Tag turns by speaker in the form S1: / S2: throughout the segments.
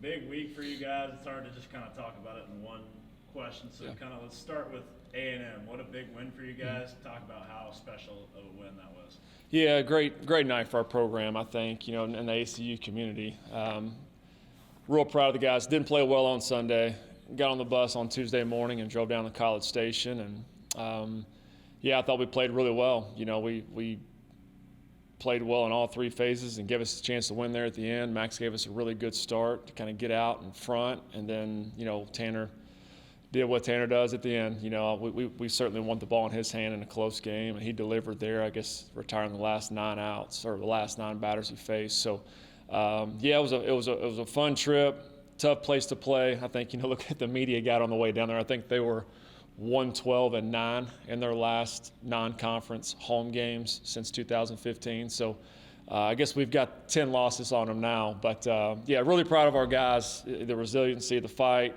S1: Big week for you guys. It's hard to just kind of talk about it in one question. So let's start with A&M. What a big win for you guys. Talk about how special of a win that was.
S2: Yeah, great night for our program, I think, in the ACU community. Real proud of the guys. Didn't play well on Sunday. Got on the bus on Tuesday morning and drove down to College Station. And, I thought we played really well. We played well in all three phases and gave us a chance to win there at the end. Max gave us a really good start to kind of get out in front. And then, Tanner did what Tanner does at the end. We certainly want the ball in his hand in a close game, and he delivered there, I guess, retiring the last 9 outs or the last 9 batters he faced. So, it was a fun trip, tough place to play. I think, look at the media got on the way down there. I think they were 112-9 in their last non-conference home games since 2015. So, I guess we've got 10 losses on them now. But, really proud of our guys, the resiliency, the fight,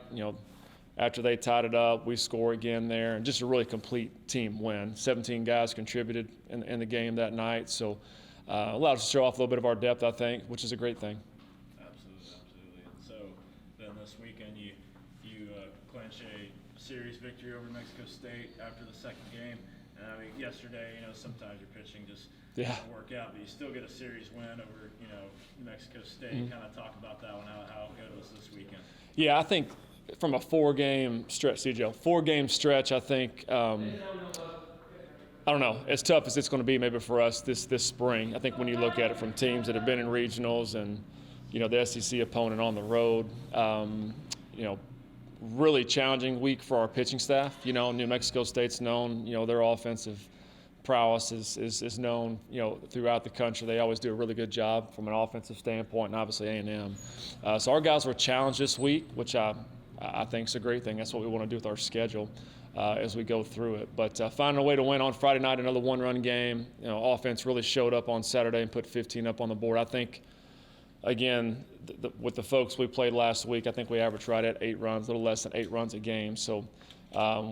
S2: After they tied it up, we score again there, and just a really complete team win. 17 guys contributed in the game that night, so allowed us to show off a little bit of our depth, I think, which is a great thing.
S1: Absolutely. And so then this weekend you clinch a series victory over New Mexico State after the second game. And I mean, yesterday, sometimes your pitching just doesn't work out, but you still get a series win over, New Mexico State. Kind of talk about that one, how good it was this weekend.
S2: Yeah, I think from a 4-game stretch, CJ, 4-game stretch, I think, I don't know, as tough as it's going to be maybe for us this spring. I think when you look at it from teams that have been in regionals and, the SEC opponent on the road, really challenging week for our pitching staff. New Mexico State's known, their offensive prowess is known, throughout the country. They always do a really good job from an offensive standpoint, and obviously A&M. So our guys were challenged this week, which I think is a great thing. That's what we want to do with our schedule as we go through it. But finding a way to win on Friday night, another one-run game. Offense really showed up on Saturday and put 15 up on the board. I think, again, with the folks we played last week, I think we averaged right at 8 runs, a little less than 8 runs a game. So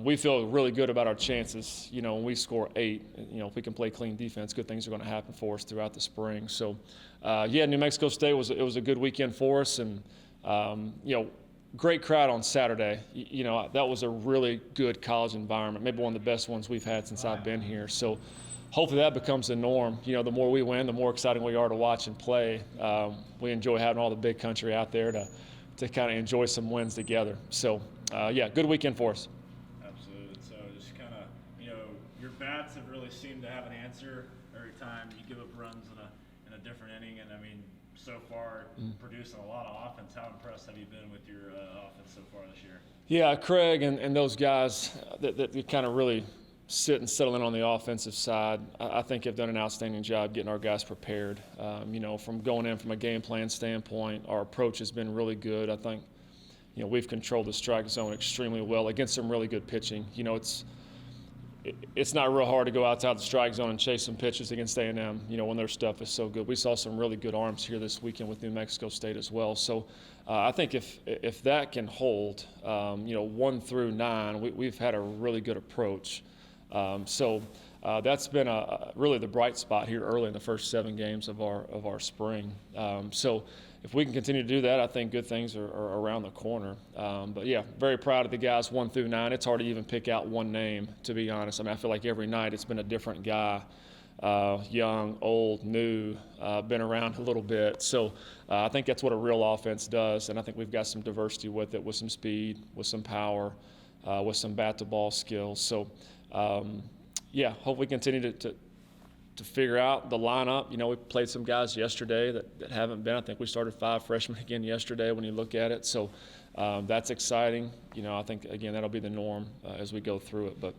S2: we feel really good about our chances. When we score 8, if we can play clean defense, good things are going to happen for us throughout the spring. So, New Mexico State was a good weekend for us, and great crowd on Saturday. That was a really good college environment, maybe one of the best ones we've had since I've been here. So hopefully that becomes the norm. The more we win, the more exciting we are to watch and play. We enjoy having all the big country out there to kind of enjoy some wins together. So, good weekend for us.
S1: Absolutely. So just kind of, your bats have really seemed to have an answer every time you give up runs in a different inning. And, I mean, so far producing a lot of offense. How impressed have you been with your offense so far this year? Yeah,
S2: Craig and those guys that kind of really sit and settle in on the offensive side, I think have done an outstanding job getting our guys prepared. From going in from a game plan standpoint, our approach has been really good. I think, we've controlled the strike zone extremely well against some really good pitching. It's not real hard to go outside the strike zone and chase some pitches against A&M, when their stuff is so good. We saw some really good arms here this weekend with New Mexico State as well. So I think if that can hold, 1 through 9, we've had a really good approach. That's been really the bright spot here early in the first 7 games of our spring. So if we can continue to do that, I think good things are around the corner. Very proud of the guys 1 through 9. It's hard to even pick out one name, to be honest. I mean, I feel like every night it's been a different guy, young, old, new, been around a little bit. So I think that's what a real offense does, and I think we've got some diversity with it, with some speed, with some power, with some bat-to-ball skills. So, hope we continue to figure out the lineup. We played some guys yesterday that haven't been. I think we started 5 freshmen again yesterday when you look at it. So that's exciting. I think, again, that'll be the norm as we go through it. But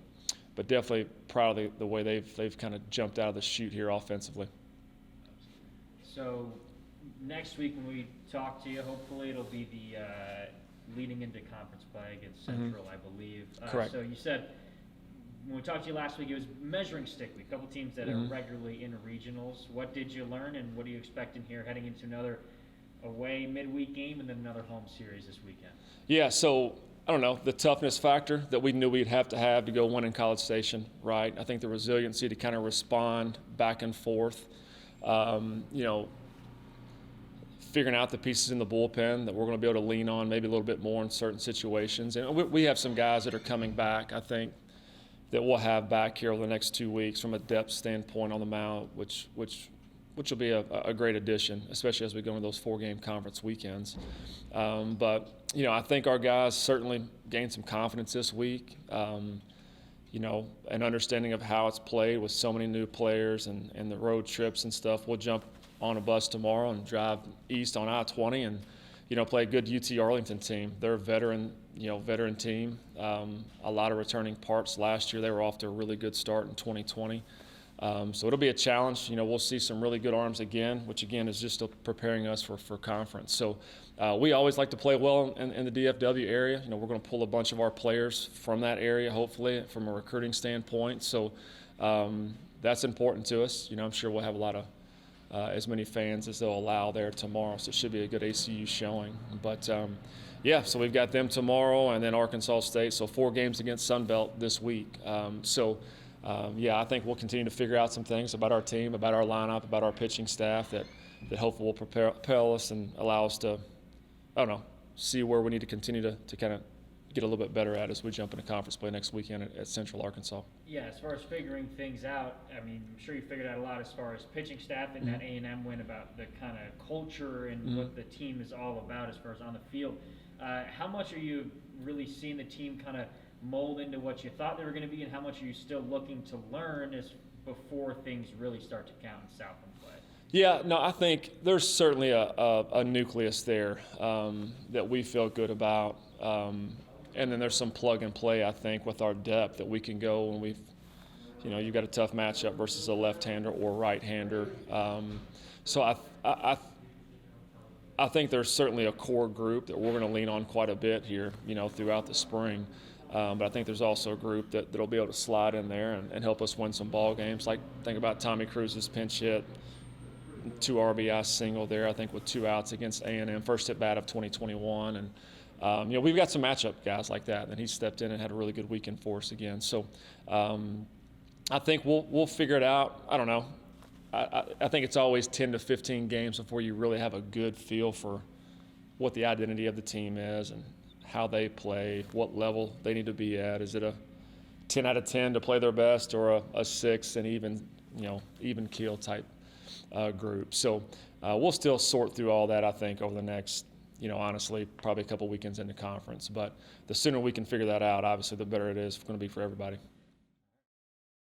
S2: definitely proud of the way they've kind of jumped out of the chute here offensively.
S3: So next week when we talk to you, hopefully it'll be the leading into conference play against Central, I believe.
S2: Correct.
S3: So you said when we talked to you last week, it was measuring stick week. A couple teams that are regularly in regionals. What did you learn, and what are you expecting here heading into another away midweek game and then another home series this weekend?
S2: Yeah, so I don't know, the toughness factor that we knew we'd have to go win in College Station, right? I think the resiliency to kind of respond back and forth. figuring out the pieces in the bullpen that we're going to be able to lean on maybe a little bit more in certain situations. And we have some guys that are coming back, I think, that we'll have back here over the next 2 weeks from a depth standpoint on the mound, which will be a great addition, especially as we go into those 4-game conference weekends. But, I think our guys certainly gained some confidence this week, an understanding of how it's played with so many new players and the road trips and stuff. We'll jump on a bus tomorrow and drive east on I-20 and, play a good UT Arlington team. They're a veteran team. A lot of returning parts last year. They were off to a really good start in 2020. So it'll be a challenge. We'll see some really good arms again, which again is just preparing us for conference. So we always like to play well in the DFW area. We're going to pull a bunch of our players from that area, hopefully, from a recruiting standpoint. So that's important to us. I'm sure we'll have a lot of as many fans as they'll allow there tomorrow. So it should be a good ACU showing. But so we've got them tomorrow and then Arkansas State. So 4 games against Sunbelt this week. I think we'll continue to figure out some things about our team, about our lineup, about our pitching staff that hopefully will propel us and allow us to, see where we need to continue to kind of get a little bit better at as we jump into conference play next weekend at Central Arkansas.
S3: Yeah, as far as figuring things out, I'm sure you figured out a lot as far as pitching staff and that A&M win about the kind of culture and what the team is all about as far as on the field. How much are you really seeing the team kind of mold into what you thought they were going to be, and how much are you still looking to learn before things really start to count in Southland play?
S2: Yeah, no, I think there's certainly a nucleus there that we feel good about. And then there's some plug and play, I think, with our depth that we can go when you've got a tough matchup versus a left-hander or right-hander. So I think there's certainly a core group that we're going to lean on quite a bit here, throughout the spring. But I think there's also a group that'll be able to slide in there and help us win some ball games. Like, think about Tommy Cruz's pinch hit, 2 RBI single there, I think, with 2 outs against A&M, first at bat of 2021. And, we've got some matchup guys like that. And he stepped in and had a really good weekend for us again. So I think we'll figure it out. I don't know. I think it's always 10 to 15 games before you really have a good feel for what the identity of the team is and how they play, what level they need to be at. Is it a 10 out of 10 to play their best, or a 6 and even keel type group? So we'll still sort through all that, I think, over the next, honestly, probably a couple weekends into conference. But the sooner we can figure that out, obviously, the better it is going to be for everybody.